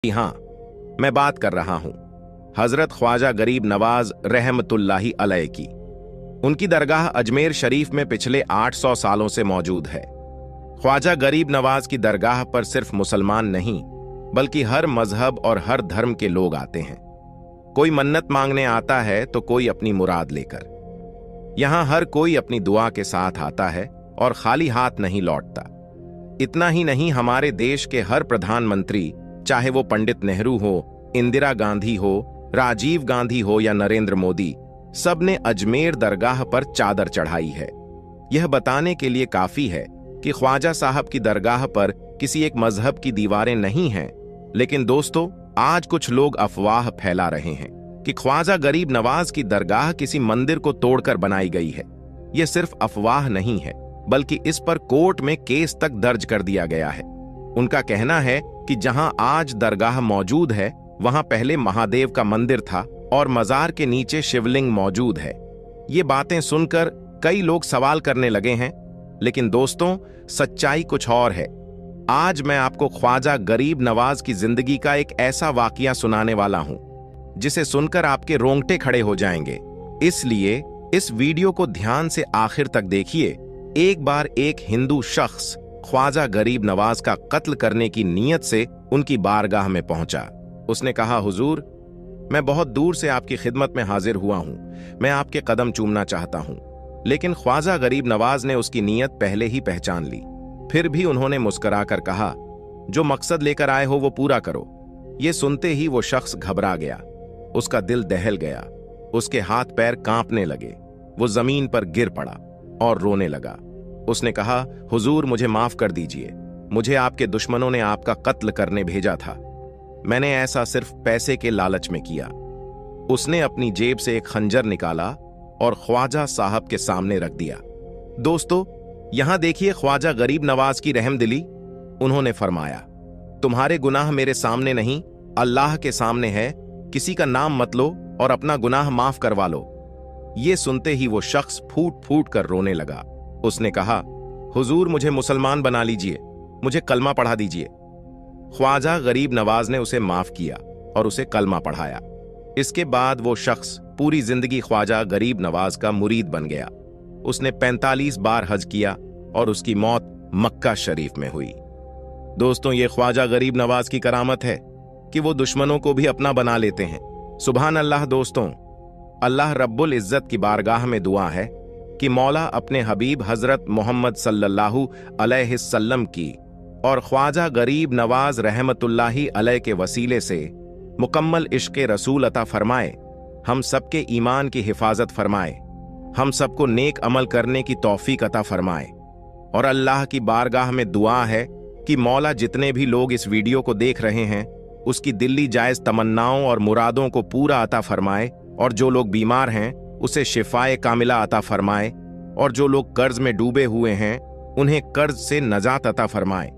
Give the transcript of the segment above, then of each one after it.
जी हाँ, मैं बात कर रहा हूं हजरत ख्वाजा गरीब नवाज रहमतुल्लाही अलैह की। उनकी दरगाह अजमेर शरीफ में पिछले 800 सालों से मौजूद है। ख्वाजा गरीब नवाज की दरगाह पर सिर्फ मुसलमान नहीं बल्कि हर मजहब और हर धर्म के लोग आते हैं। कोई मन्नत मांगने आता है तो कोई अपनी मुराद लेकर। यहां हर कोई अपनी दुआ के साथ आता है और खाली हाथ नहीं लौटता। इतना ही नहीं, हमारे देश के हर प्रधानमंत्री, चाहे वो पंडित नेहरू हो, इंदिरा गांधी हो, राजीव गांधी हो या नरेंद्र मोदी, सबने अजमेर दरगाह पर चादर चढ़ाई है। यह बताने के लिए काफी है कि ख्वाजा साहब की दरगाह पर किसी एक मजहब की दीवारें नहीं हैं। लेकिन दोस्तों, आज कुछ लोग अफवाह फैला रहे हैं कि ख्वाजा गरीब नवाज की दरगाह किसी मंदिर को तोड़कर बनाई गई है। यह सिर्फ अफवाह नहीं है बल्कि इस पर कोर्ट में केस तक दर्ज कर दिया गया है। उनका कहना है कि जहां आज दरगाह मौजूद है वहां पहले महादेव का मंदिर था और मजार के नीचे शिवलिंग मौजूद है। ये बातें सुनकर कई लोग सवाल करने लगे हैं, लेकिन दोस्तों, सच्चाई कुछ और है। आज मैं आपको ख्वाजा गरीब नवाज की जिंदगी का एक ऐसा वाकया सुनाने वाला हूं जिसे सुनकर आपके रोंगटे खड़े हो जाएंगे। इसलिए इस वीडियो को ध्यान से आखिर तक देखिए। एक बार एक हिंदू शख्स ख्वाजा गरीब नवाज का कत्ल करने की नीयत से उनकी बारगाह में पहुंचा। उसने कहा, हुजूर, मैं बहुत दूर से आपकी खिदमत में हाजिर हुआ हूं। मैं आपके कदम चूमना चाहता हूं। लेकिन ख्वाजा गरीब नवाज ने उसकी नीयत पहले ही पहचान ली। फिर भी उन्होंने मुस्कुराकर कहा, जो मकसद लेकर आए हो वो पूरा करो। ये सुनते ही वो शख्स घबरा गया। उसका दिल दहल गया। उसके हाथ पैर कांपने लगे। वो जमीन पर गिर पड़ा और रोने लगा। उसने कहा, हुजूर, मुझे माफ कर दीजिए। मुझे आपके दुश्मनों ने आपका कत्ल करने भेजा था। मैंने ऐसा सिर्फ पैसे के लालच में किया। उसने अपनी जेब से एक खंजर निकाला और ख्वाजा साहब के सामने रख दिया। दोस्तों, यहां देखिए ख्वाजा गरीब नवाज की रहमदिली। उन्होंने फरमाया, तुम्हारे गुनाह मेरे सामने नहीं, अल्लाह के सामने है। किसी का नाम मत लो और अपना गुनाह माफ करवा लो। ये सुनते ही वो शख्स फूट फूट कर रोने लगा। उसने कहा, हुजूर, मुझे मुसलमान बना लीजिए, मुझे कलमा पढ़ा दीजिए। ख्वाजा गरीब नवाज ने उसे माफ किया और उसे कलमा पढ़ाया। इसके बाद वो शख्स पूरी जिंदगी ख्वाजा गरीब नवाज का मुरीद बन गया। उसने 45 बार हज किया और उसकी मौत मक्का शरीफ में हुई। दोस्तों, ये ख्वाजा गरीब नवाज की करामत है कि वो दुश्मनों को भी अपना बना लेते हैं। सुभान अल्लाह। दोस्तों, अल्लाह रब्बुल इज्जत की बारगाह में दुआ है कि मौला अपने हबीब हजरत मोहम्मद सल्लल्लाहु अलैहि वसल्लम की और ख्वाजा गरीब नवाज रहमतुल्लाही अलैह के वसीले से मुकम्मल इश्क़े रसूल अता फरमाए। हम सबके ईमान की हिफाजत फरमाए। हम सबको नेक अमल करने की तौफीक अता फरमाए। और अल्लाह की बारगाह में दुआ है कि मौला जितने भी लोग इस वीडियो को देख रहे हैं उसकी दिल्ली जायज तमन्नाओं और मुरादों को पूरा अता फरमाए। और जो लोग बीमार हैं उसे शिफाए कामिला अता फरमाए। और जो लोग कर्ज में डूबे हुए हैं उन्हें कर्ज से नजात अता फरमाए।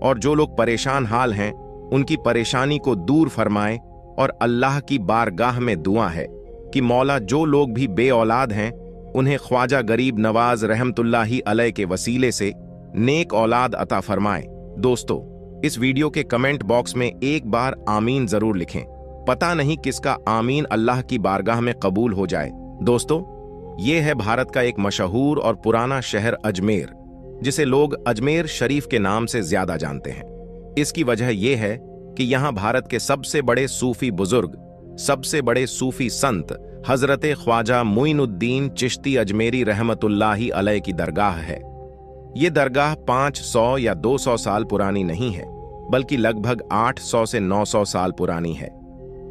और जो लोग परेशान हाल हैं उनकी परेशानी को दूर फरमाए। और अल्लाह की बारगाह में दुआ है कि मौला जो लोग भी बे औलाद हैं उन्हें ख्वाजा गरीब नवाज रहमतुल्लाही अलैह के वसीले से नेक औलाद अता फरमाए। दोस्तों, इस वीडियो के कमेंट बॉक्स में एक बार आमीन जरूर लिखें। पता नहीं किसका आमीन अल्लाह की बारगाह में कबूल हो जाए। दोस्तों, ये है भारत का एक मशहूर और पुराना शहर अजमेर, जिसे लोग अजमेर शरीफ के नाम से ज्यादा जानते हैं। इसकी वजह यह है कि यहाँ भारत के सबसे बड़े सूफी बुजुर्ग, सबसे बड़े सूफी संत हजरत ख्वाजा मुइनुद्दीन चिश्ती अजमेरी रहमतुल्लाही अलैह की दरगाह है। ये दरगाह 500 या 200 साल पुरानी नहीं है बल्कि लगभग 800 से 900 साल पुरानी है।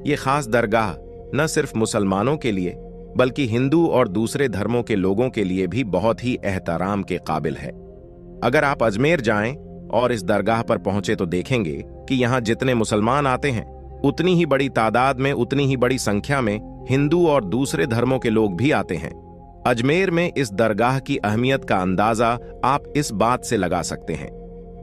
ये खास दरगाह न सिर्फ मुसलमानों के लिए बल्कि हिंदू और दूसरे धर्मों के लोगों के लिए भी बहुत ही एहतराम के काबिल है। अगर आप अजमेर जाएं और इस दरगाह पर पहुंचे तो देखेंगे कि यहाँ जितने मुसलमान आते हैं उतनी ही बड़ी तादाद में, उतनी ही बड़ी संख्या में हिंदू और दूसरे धर्मों के लोग भी आते हैं। अजमेर में इस दरगाह की अहमियत का अंदाजा आप इस बात से लगा सकते हैं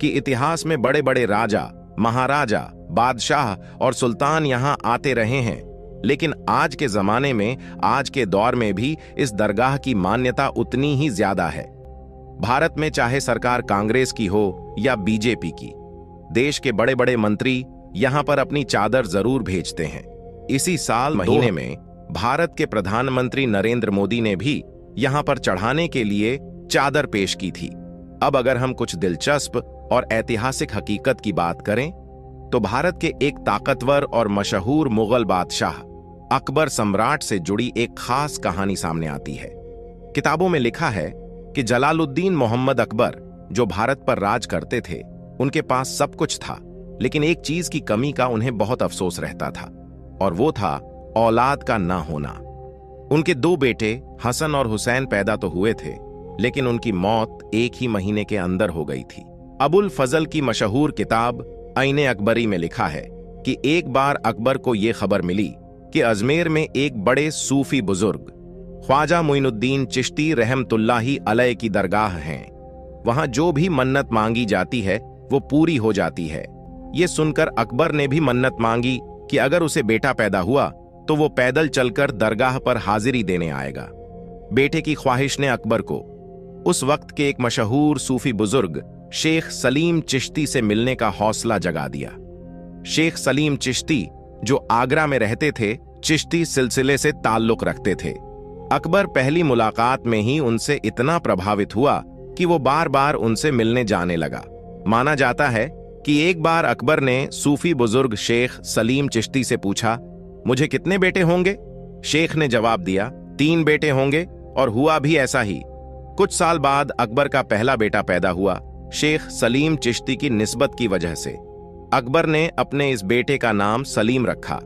कि इतिहास में बड़े बड़े राजा, महाराजा, बादशाह और सुल्तान यहाँ आते रहे हैं। लेकिन आज के जमाने में, आज के दौर में भी इस दरगाह की मान्यता उतनी ही ज्यादा है। भारत में चाहे सरकार कांग्रेस की हो या बीजेपी की, देश के बड़े बड़े मंत्री, यहाँ पर अपनी चादर जरूर भेजते हैं। इसी साल महीने में भारत के प्रधानमंत्री नरेंद्र मोदी ने भी यहाँ पर चढ़ाने के लिए चादर पेश की थी। अब अगर हम कुछ दिलचस्प और ऐतिहासिक हकीकत की बात करें तो भारत के एक ताकतवर और मशहूर मुगल बादशाह अकबर सम्राट से जुड़ी एक खास कहानी सामने आती है। किताबों में लिखा है कि जलालुद्दीन मोहम्मद अकबर जो भारत पर राज करते थे, उनके पास सब कुछ था, लेकिन एक चीज की कमी का उन्हें बहुत अफसोस रहता था, और वो था औलाद का ना होना। उनके 2 बेटे हसन और हुसैन पैदा तो हुए थे, लेकिन उनकी मौत एक ही महीने के अंदर हो गई थी। अबुल फजल की मशहूर किताब आईने अकबरी में लिखा है कि एक बार अकबर को यह खबर मिली कि अजमेर में एक बड़े सूफी बुजुर्ग ख्वाजा मुइनुद्दीन चिश्ती रहमतुल्लाही अलैह की दरगाह है। वहां जो भी मन्नत मांगी जाती है वो पूरी हो जाती है। ये सुनकर अकबर ने भी मन्नत मांगी कि अगर उसे बेटा पैदा हुआ तो वो पैदल चलकर दरगाह पर हाजिरी देने आएगा। बेटे की ख्वाहिश ने अकबर को उस वक्त के एक मशहूर सूफी बुजुर्ग शेख सलीम चिश्ती से मिलने का हौसला जगा दिया। शेख सलीम चिश्ती जो आगरा में रहते थे, चिश्ती सिलसिले से ताल्लुक रखते थे। अकबर पहली मुलाकात में ही उनसे इतना प्रभावित हुआ कि वो बार बार उनसे मिलने जाने लगा। माना जाता है कि एक बार अकबर ने सूफी बुजुर्ग शेख सलीम चिश्ती से पूछा, मुझे कितने बेटे होंगे? शेख ने जवाब दिया, 3 बेटे होंगे, और हुआ भी ऐसा ही। कुछ साल बाद अकबर का पहला बेटा पैदा हुआ। शेख सलीम चिश्ती की निस्बत की वजह से अकबर ने अपने इस बेटे का नाम सलीम रखा।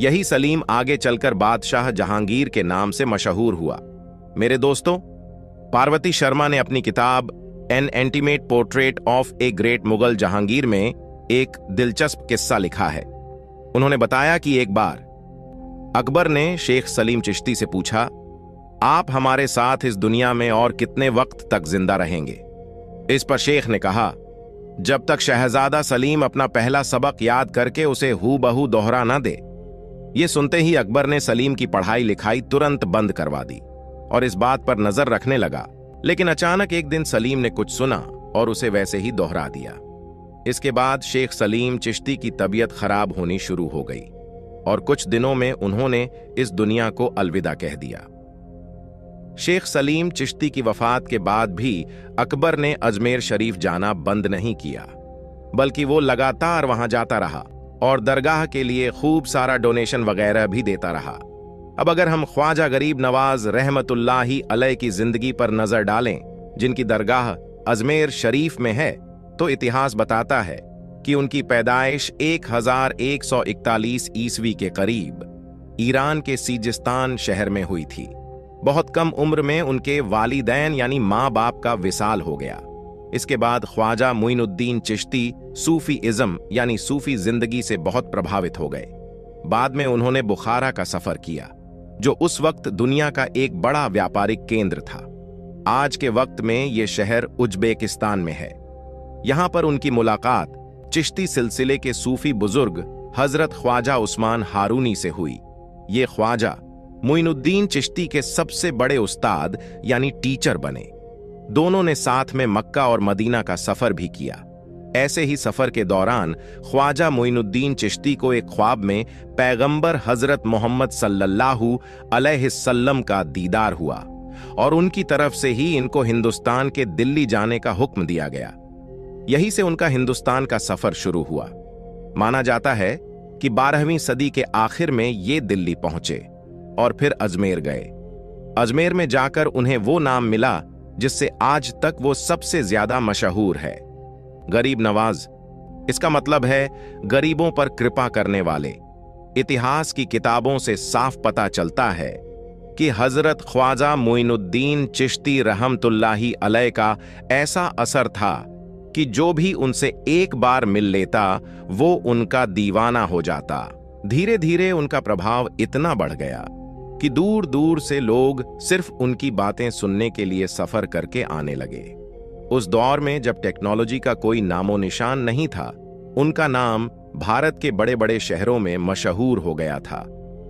यही सलीम आगे चलकर बादशाह जहांगीर के नाम से मशहूर हुआ। मेरे दोस्तों, पार्वती शर्मा ने अपनी किताब N intimate portrait of a great Mughal Jahangir में एक दिलचस्प किस्सा लिखा है। उन्होंने बताया कि एक बार अकबर ने शेख सलीम चिश्ती से पूछा, आप हमारे साथ इस दुनिया में और कितने वक्त तक जिंदा रहेंगे? इस पर शेख ने कहा, जब तक शहजादा सलीम अपना पहला सबक याद करके उसे हूबहू दोहरा न दे। ये सुनते ही अकबर ने सलीम की पढ़ाई लिखाई तुरंत बंद करवा दी और इस बात पर नजर रखने लगा। लेकिन अचानक एक दिन सलीम ने कुछ सुना और उसे वैसे ही दोहरा दिया। इसके बाद शेख सलीम चिश्ती की तबीयत खराब होनी शुरू हो गई और कुछ दिनों में उन्होंने इस दुनिया को अलविदा कह दिया। शेख सलीम चिश्ती की वफात के बाद भी अकबर ने अजमेर शरीफ जाना बंद नहीं किया, बल्कि वो लगातार वहां जाता रहा और दरगाह के लिए खूब सारा डोनेशन वगैरह भी देता रहा। अब अगर हम ख्वाजा गरीब नवाज रहमतुल्लाही अलैह की जिंदगी पर नजर डालें, जिनकी दरगाह अजमेर शरीफ में है, तो इतिहास बताता है कि उनकी पैदाइश 1141 ईस्वी के करीब ईरान के सीजिस्तान शहर में हुई थी। बहुत कम उम्र में उनके वालिदैन यानी माँ बाप का विसाल हो गया। इसके बाद ख्वाजा मुइनुद्दीन चिश्ती सूफी इज्म यानी सूफी जिंदगी से बहुत प्रभावित हो गए। बाद में उन्होंने बुखारा का सफर किया, जो उस वक्त दुनिया का एक बड़ा व्यापारिक केंद्र था। आज के वक्त में यह शहर उज्बेकिस्तान में है। यहां पर उनकी मुलाकात चिश्ती सिलसिले के सूफी बुजुर्ग हजरत ख्वाजा उस्मान हारूनी से हुई। ये ख्वाजा मुइनुद्दीन चिश्ती के सबसे बड़े उस्ताद यानी टीचर बने। दोनों ने साथ में मक्का और मदीना का सफर भी किया। ऐसे ही सफर के दौरान ख्वाजा मुइनुद्दीन चिश्ती को एक ख्वाब में पैगंबर हजरत मोहम्मद सल्लल्लाहु अलैहि वसल्लम का दीदार हुआ और उनकी तरफ से ही इनको हिंदुस्तान के दिल्ली जाने का हुक्म दिया गया। यहीं से उनका हिंदुस्तान का सफर शुरू हुआ। माना जाता है कि 12वीं सदी के आखिर में ये दिल्ली पहुंचे और फिर अजमेर गए। अजमेर में जाकर उन्हें वो नाम मिला जिससे आज तक वो सबसे ज्यादा मशहूर है, गरीब नवाज। इसका मतलब है गरीबों पर कृपा करने वाले। इतिहास की किताबों से साफ पता चलता है कि हजरत ख्वाजा मुइनुद्दीन चिश्ती रहमतुल्लाही अलैह का ऐसा असर था कि जो भी उनसे एक बार मिल लेता वो उनका दीवाना हो जाता। धीरे धीरे उनका प्रभाव इतना बढ़ गया कि दूर दूर से लोग सिर्फ उनकी बातें सुनने के लिए सफर करके आने लगे। उस दौर में जब टेक्नोलॉजी का कोई नामो निशान नहीं था, उनका नाम भारत के बड़े बड़े शहरों में मशहूर हो गया था।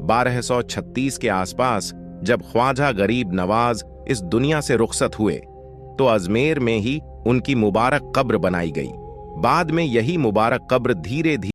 1236 के आसपास जब ख्वाजा गरीब नवाज इस दुनिया से रुखसत हुए तो अजमेर में ही उनकी मुबारक कब्र बनाई गई। बाद में यही मुबारक कब्र धीरे धीरे